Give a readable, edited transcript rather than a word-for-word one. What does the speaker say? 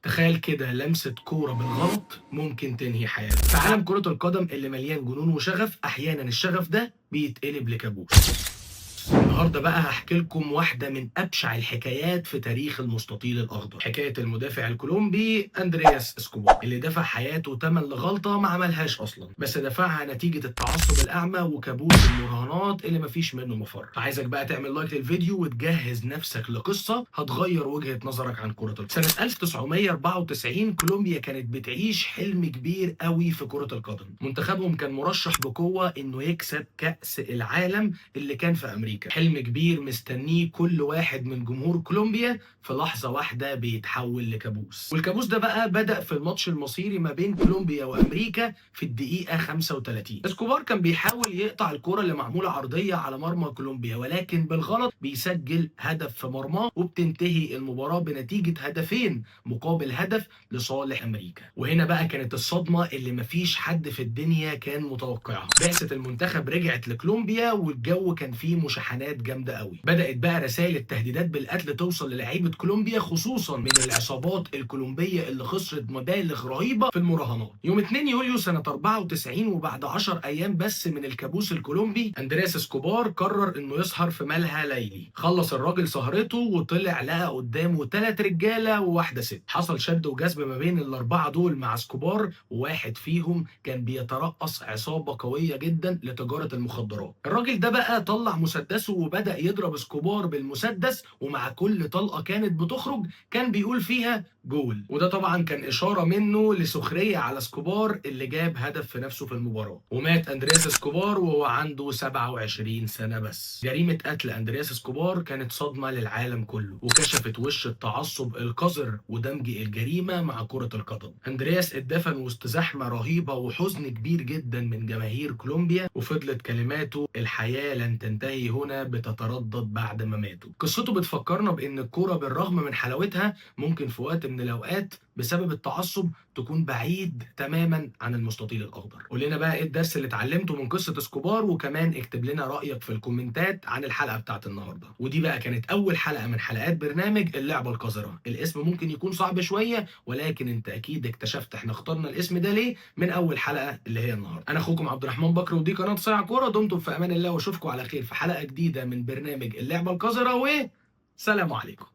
تخيل كده لمسة كورة بالغلط ممكن تنهي حياتك. في عالم كرة القدم اللي مليان جنون وشغف، أحيانا الشغف ده بيتقلب لكابوس. النهارده بقى هاحكي لكم واحدة من أبشع الحكايات في تاريخ المستطيل الأخضر، حكاية المدافع الكولومبي أندرياس اسكوبار اللي دفع حياته تمن لغلطة ما عملهاش أصلا، بس دفعها نتيجة التعصب الأعمى وكابوس المراهنات اللي مفيش منه مفر. فعايزك بقى تعمل لايك للفيديو وتجهز نفسك لقصة هتغير وجهة نظرك عن كرة القدم. سنة 1994 كولومبيا كانت بتعيش حلم كبير قوي في كرة القدم، منتخبهم كان مرشح بقوة إنه يكسب كأس العالم اللي كان في أمريكا، حلم كبير مستنيه كل واحد من جمهور كولومبيا. في لحظة واحدة بيتحول لكابوس، والكابوس ده بقى بدأ في الماتش المصيري ما بين كولومبيا وأمريكا في الدقيقة 35. اسكوبار كان بيحاول يقطع الكرة اللي معمولة عرضية على مرمى كولومبيا، ولكن بالغلط بيسجل هدف في مرماه، وبتنتهي المباراة بنتيجة هدفين مقابل هدف لصالح أمريكا. وهنا بقى كانت الصدمة اللي مفيش حد في الدنيا كان متوقعها. بعثة المنتخب رجعت لكولومبيا والجو كان فيه مشاحنات جامده قوي. بدات بقى رسائل التهديدات بالقتل توصل للاعيبه كولومبيا، خصوصا من العصابات الكولومبيه اللي خسرت مبالغ رهيبه في المراهنات. يوم 2 يوليو سنه 94 وبعد 10 ايام بس من الكابوس الكولومبي، اندرياس اسكوبار قرر انه يسهر في ملهى ليلي. خلص الراجل سهرته وطلع لقى قدامه 3 رجاله وواحده ست. حصل شد وجذب ما بين الاربعه دول مع اسكوبار، وواحد فيهم كان بيترأس عصابه قويه جدا لتجاره المخدرات. الراجل ده بقى طلع مسدسه وبدأ يضرب اسكوبار بالمسدس، ومع كل طلقة كانت بتخرج كان بيقول فيها جول، وده طبعا كان إشارة منه لسخرية على اسكوبار اللي جاب هدف في نفسه في المباراة. ومات أندرياس اسكوبار وهو عنده 27 سنة بس. جريمة قتل أندرياس اسكوبار كانت صدمة للعالم كله، وكشفت وش التعصب القذر ودمج الجريمة مع كرة القدم. أندرياس اتدفن وسط زحمة رهيبة وحزن كبير جدا من جماهير كولومبيا، وفضلت كلماته الحياة لن تنتهي هنا بتتردد بعد ما ماتوا. قصته بتفكرنا بأن الكرة بالرغم من حلاوتها ممكن في وقت من الأوقات بسبب التعصب تكون بعيد تماما عن المستطيل الأخضر. قول لنا بقى إيه الدرس اللي اتعلمته من قصة اسكوبار، وكمان اكتب لنا رأيك في الكومنتات عن الحلقة بتاعت النهاردة. ودي بقى كانت أول حلقة من حلقات برنامج اللعبة القذرة. الاسم ممكن يكون صعب شوية، ولكن أنت أكيد اكتشفت احنا اخترنا الاسم ده ليه من أول حلقة اللي هي النهاردة. أنا أخوكم عبد الرحمن بكر، ودي قناة صايع كورة. دمتم في أمان الله، وأشوفكم على خير في حلقة جديدة من برنامج اللعبة القذرة، وسلام عليكم.